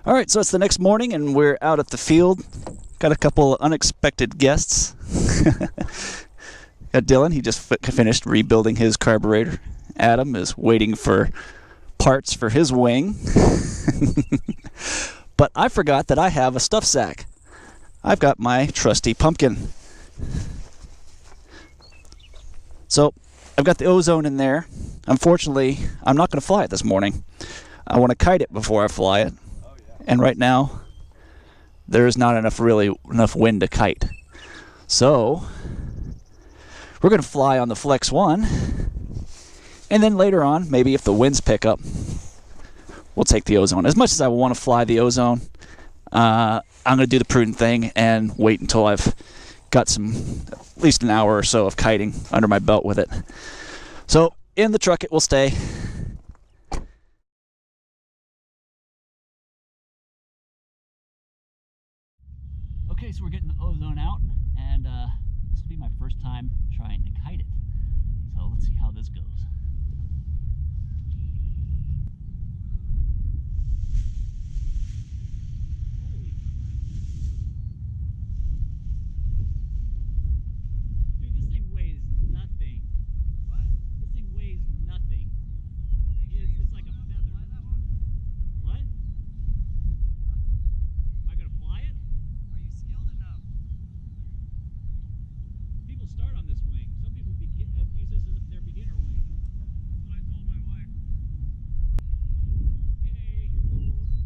All right, so it's the next morning and we're out at the field. Got a couple unexpected guests. Got Dylan, he just finished rebuilding his carburetor. Adam is waiting for parts for his wing. But I forgot that I have a stuff sack. I've got my trusty pumpkin. So I've got the ozone in there. Unfortunately, I'm not going to fly it this morning. I want to kite it before I fly it. And right now, there's not enough wind to kite. So we're going to fly on the Flex 1. And then later on, maybe if the winds pick up, we'll take the ozone. As much as I want to fly the ozone, I'm going to do the prudent thing and wait until I've got at least an hour or so of kiting under my belt with it. So in the truck it will stay. Okay, so we're getting the ozone out, and this will be my first time trying to kite it. So let's see how this goes. Dude, this thing weighs nothing. What? This thing weighs nothing. It's like a feather. What? Am I gonna fly it? Are you skilled enough? People start on this wing. Some people use this as their beginner wing. That's what I told my wife. Okay, here goes.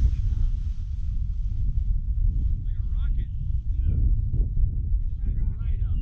Like a rocket. Dude, right up.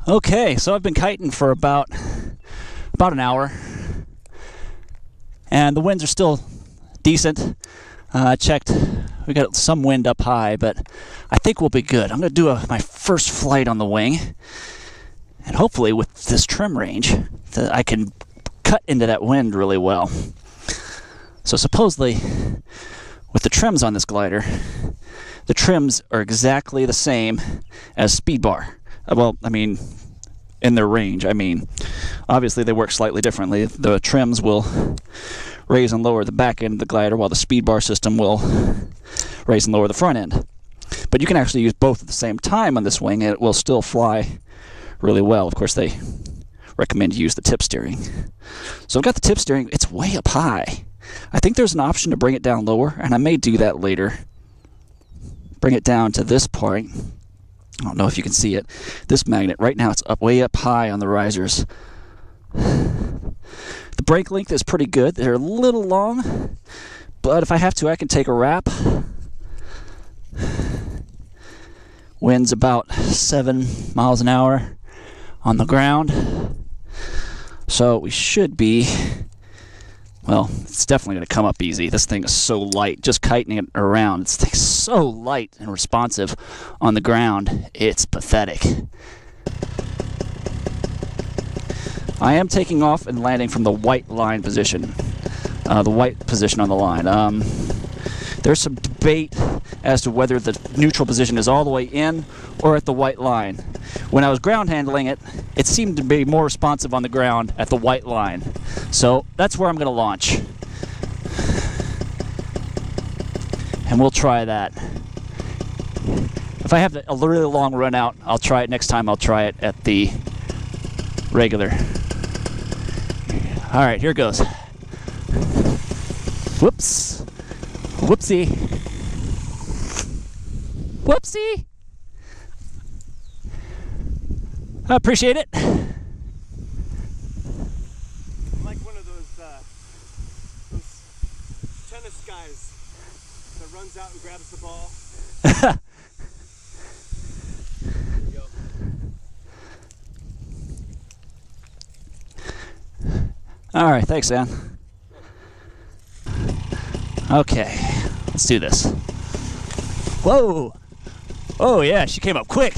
Okay, so I've been kiting for about an hour, and the winds are still decent. I checked, we got some wind up high, but I think we'll be good. I'm going to do my first flight on the wing, and hopefully with this trim range, I can cut into that wind really well. So supposedly, with the trims on this glider, the trims are exactly the same as Speed Bar. Well, I mean, in their range. I mean, obviously they work slightly differently. The trims will raise and lower the back end of the glider, while the Speed Bar system will raise and lower the front end. But you can actually use both at the same time on this wing, and it will still fly really well. Of course, they recommend you use the tip steering. So I've got the tip steering. It's way up high. I think there's an option to bring it down lower, and I may do that later. Bring it down to this point. I don't know if you can see it. This magnet, right now it's way up high on the risers. The brake length is pretty good. They're a little long, but if I have to, I can take a wrap. Wind's about 7 miles an hour on the ground. So we should be well, it's definitely going to come up easy. This thing is so light. Just kiting it around, this thing's so light and responsive on the ground. It's pathetic. I am taking off and landing from the white line position. The white position on the line. There's some debate as to whether the neutral position is all the way in or at the white line. When I was ground handling it, it seemed to be more responsive on the ground at the white line. So that's where I'm going to launch. And we'll try that. If I have a really long run out, I'll try it next time. I'll try it at the regular. All right, here goes. Whoops. Whoopsie. Whoopsie. I appreciate it. I'm like one of those tennis guys that runs out and grabs the ball. There you go. All right, thanks, Sam. Okay, let's do this. Whoa! Oh yeah, she came up quick.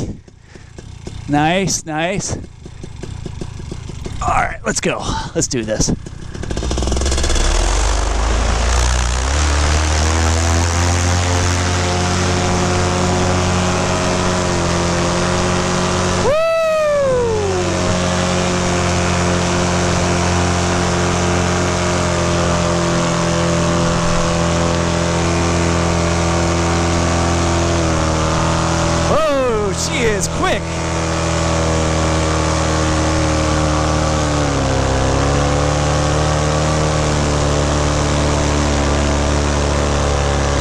Nice, nice. All right, let's go. Let's do this. Whoa, she is quick.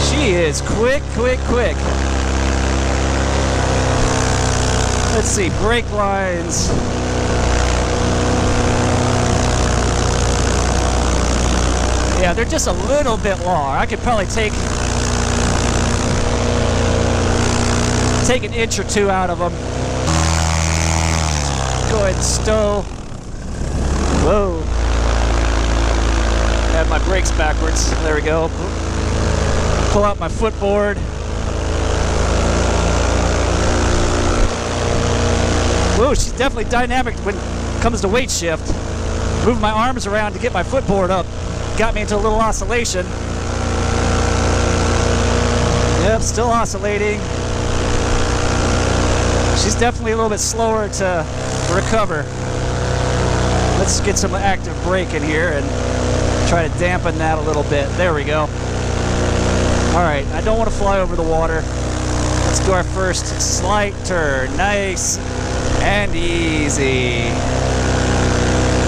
She is quick, quick, quick. Let's see, brake lines. Yeah, they're just a little bit long. I could probably take an inch or two out of them. Go ahead and stow. Whoa. Have my brakes backwards. There we go. Pull out my footboard. Whoa, she's definitely dynamic when it comes to weight shift. Moving my arms around to get my footboard up got me into a little oscillation. Yep, still oscillating. She's definitely a little bit slower to recover. Let's get some active brake in here and try to dampen that a little bit. There we go. All right, I don't want to fly over the water. Let's do our first slight turn. Nice and easy.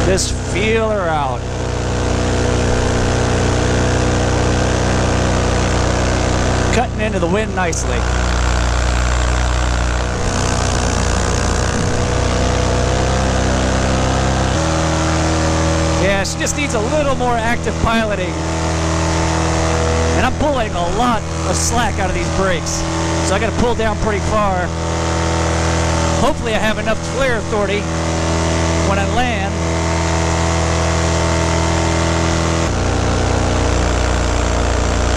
Just feel her out. Cutting into the wind nicely. Yeah, she just needs a little more active piloting. And I'm pulling a lot of slack out of these brakes. So I gotta pull down pretty far. Hopefully I have enough flare authority when I land.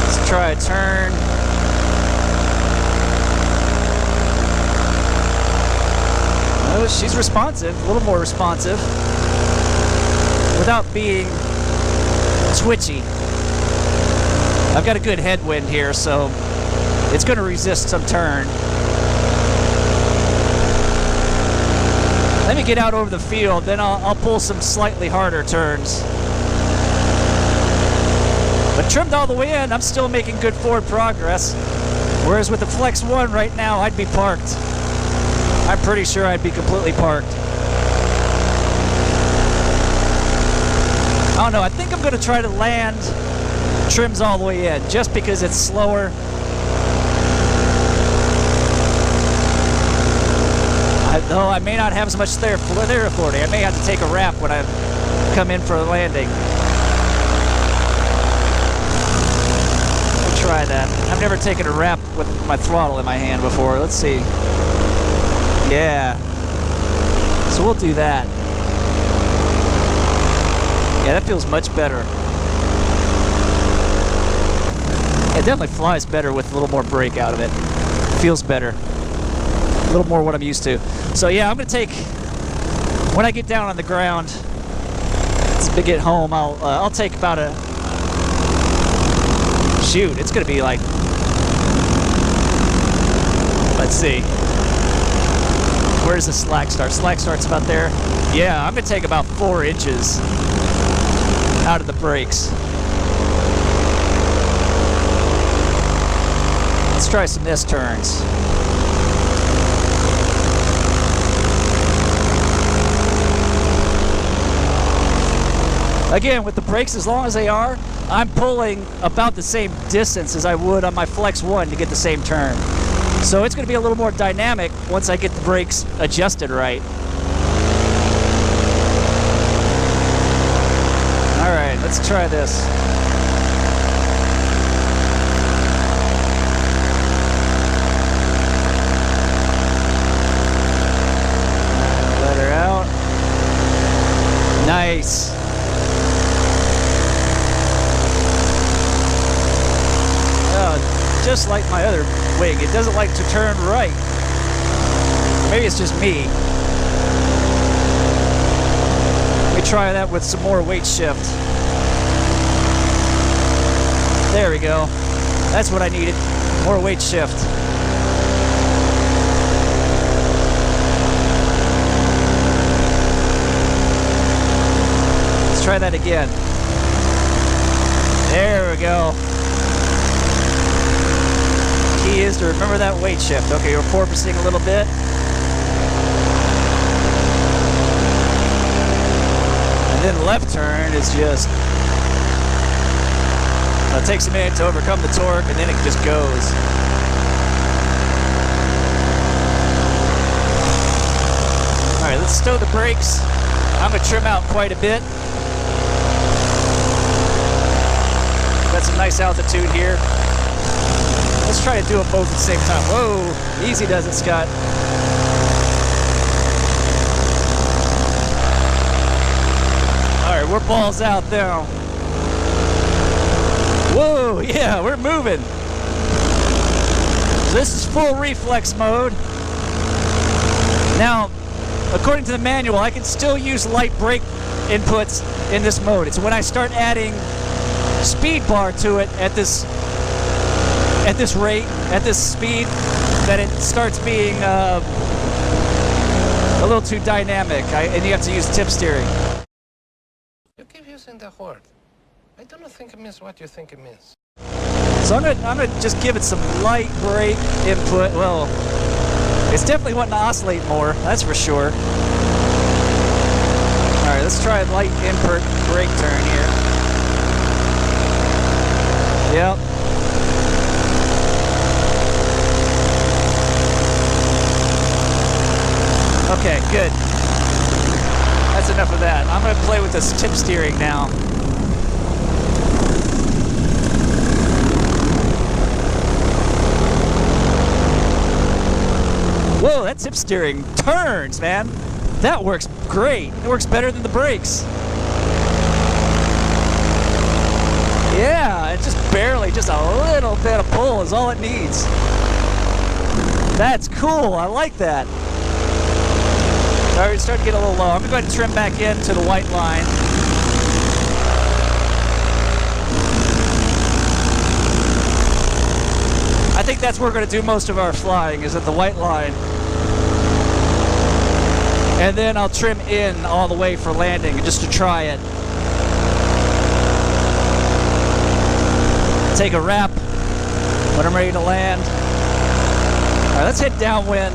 Let's try a turn. Oh, she's responsive, a little more responsive. Without being twitchy. I've got a good headwind here, so it's going to resist some turn. Let me get out over the field, then I'll pull some slightly harder turns. But trimmed all the way in, I'm still making good forward progress. Whereas with the Flex 1 right now, I'd be parked. I'm pretty sure I'd be completely parked. I don't know, I think I'm going to try to land trims all the way in, just because it's slower. Though I may not have as much flare authority. I may have to take a wrap when I come in for a landing. We'll try that. I've never taken a wrap with my throttle in my hand before. Let's see. Yeah. So we'll do that. Yeah, that feels much better. It definitely flies better with a little more brake out of it. Feels better. A little more what I'm used to. So yeah, I'm gonna take, when I get down on the ground to get home, I'll take about a, shoot, it's gonna be like, let's see, where does the slack start? Slack starts about there. Yeah, I'm gonna take about 4 inches out of the brakes. Let's try some S turns. Again, with the brakes as long as they are, I'm pulling about the same distance as I would on my Flex 1 to get the same turn. So it's going to be a little more dynamic once I get the brakes adjusted right. All right, let's try this. Let her out. Nice. Just like my other wing, it doesn't like to turn right. Maybe it's just me. Let me try that with some more weight shift. There we go. That's what I needed. More weight shift. Let's try that again. There we go. Key is to remember that weight shift. Okay, you're porpoising a little bit. And then left turn is just, it takes a minute to overcome the torque, and then it just goes. All right, let's stow the brakes. I'm gonna trim out quite a bit. Got some nice altitude here. Let's try to do them both at the same time. Whoa, easy does it, Scott. All right, we're balls out now. Whoa, yeah, we're moving. This is full reflex mode. Now, according to the manual, I can still use light brake inputs in this mode. It's when I start adding speed bar to it at this rate, at this speed, that it starts being a little too dynamic, and you have to use tip steering. You keep using the word. I don't think it means what you think it means. So I'm gonna just give it some light brake input. Well, it's definitely wanting to oscillate more, that's for sure. All right, let's try a light input brake turn here. Yep. Okay, good. That's enough of that. I'm going to play with this tip steering now. Whoa, that tip steering turns, man. That works great. It works better than the brakes. Yeah, it's just barely, just a little bit of pull is all it needs. That's cool. I like that. All right, it's starting to get a little low. I'm going to go ahead and trim back into the white line. I think that's where we're going to do most of our flying, is at the white line. And then I'll trim in all the way for landing, just to try it. Take a wrap when I'm ready to land. All right, let's hit downwind.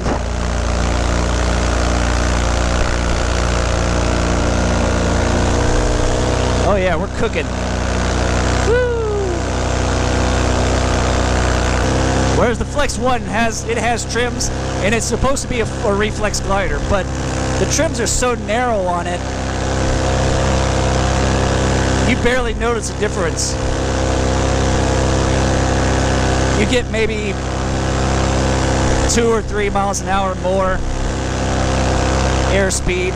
Oh yeah, we're cooking. Woo! Whereas the Flex 1 has trims, and it's supposed to be a reflex glider, but the trims are so narrow on it, you barely notice a difference. You get maybe 2 or 3 miles an hour more airspeed.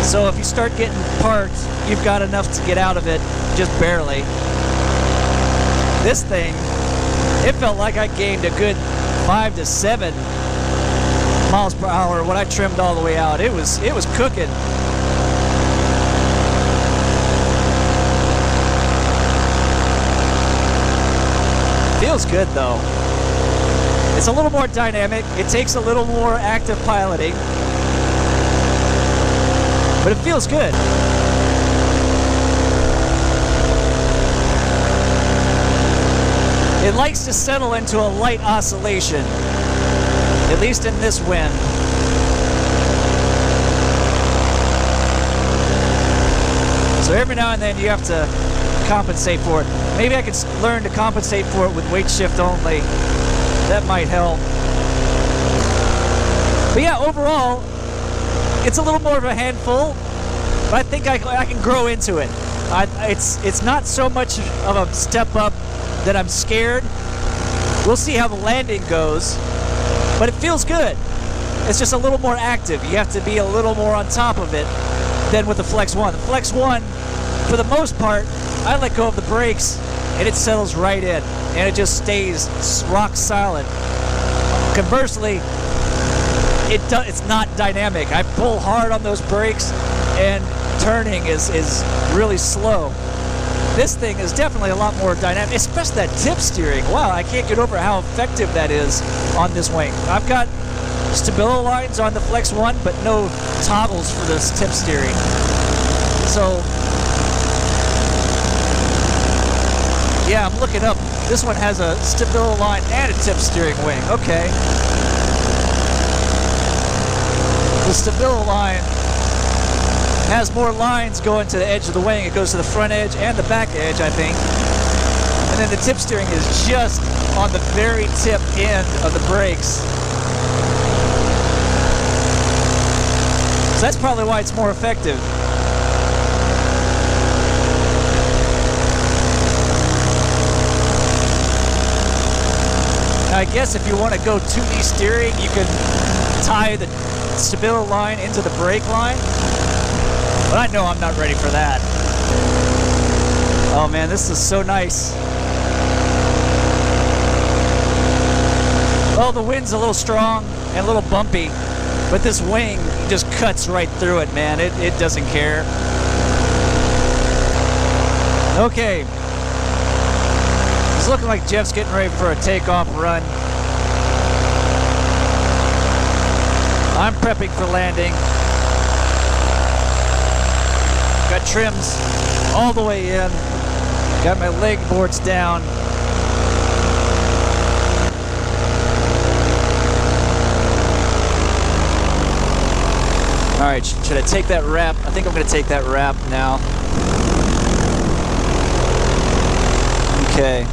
So if you start getting parked, you've got enough to get out of it, just barely. This thing, it felt like I gained a good 5 to 7 miles per hour when I trimmed all the way out. It was cooking. Feels good though. It's a little more dynamic. It takes a little more active piloting, but it feels good. It likes to settle into a light oscillation, at least in this wind. So every now and then you have to compensate for it. Maybe I could learn to compensate for it with weight shift only. That might help. But yeah, overall, it's a little more of a handful, but I think I can grow into it. It's not so much of a step up that I'm scared. We'll see how the landing goes, but it feels good. It's just a little more active. You have to be a little more on top of it than with the Flex 1. The Flex 1, for the most part, I let go of the brakes and it settles right in, and it just stays rock solid. Conversely, it's not dynamic. I pull hard on those brakes and turning is really slow. This thing is definitely a lot more dynamic, especially that tip steering. Wow, I can't get over how effective that is on this wing. I've got Stabilo lines on the Flex 1, but no toggles for this tip steering. So, yeah, I'm looking up. This one has a Stabilo line and a tip steering wing. Okay. The Stabilo line has more lines going to the edge of the wing. It goes to the front edge and the back edge, I think. And then the tip steering is just on the very tip end of the brakes. So that's probably why it's more effective. I guess if you want to go 2D steering, you can tie the Stabilo line into the brake line. But I know I'm not ready for that. Oh man, this is so nice. Well, the wind's a little strong and a little bumpy, but this wing just cuts right through it, man. It doesn't care. Okay. It's looking like Jeff's getting ready for a takeoff run. I'm prepping for landing. Got trims all the way in. Got my leg boards down. All right, should I take that wrap? I think I'm gonna take that wrap now. Okay.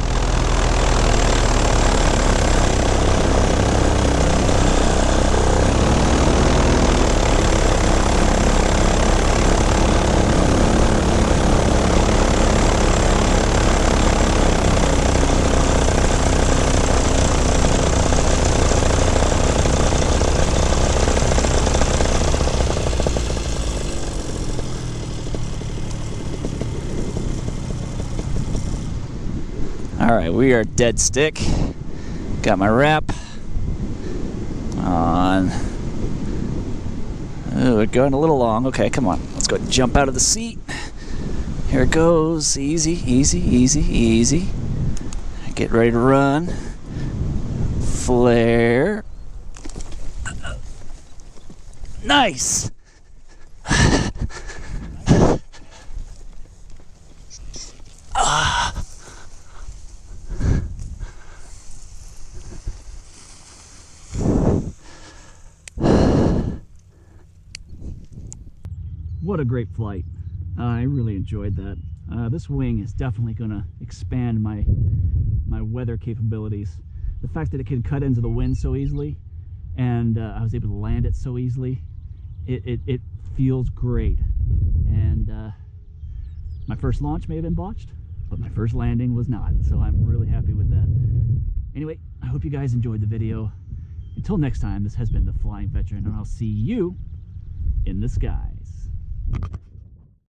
All right, we are dead stick. Got my wrap on. Oh, we're going a little long. Okay, come on. Let's go jump out of the seat. Here it goes. Easy, easy, easy, easy. Get ready to run. Flare. Nice. What a great flight. I really enjoyed that. This wing is definitely going to expand my weather capabilities. The fact that it can cut into the wind so easily, and I was able to land it so easily, it feels great. And my first launch may have been botched, but my first landing was not, so I'm really happy with that. Anyway, I hope you guys enjoyed the video. Until next time, this has been the Flying Veteran, and I'll see you in the skies.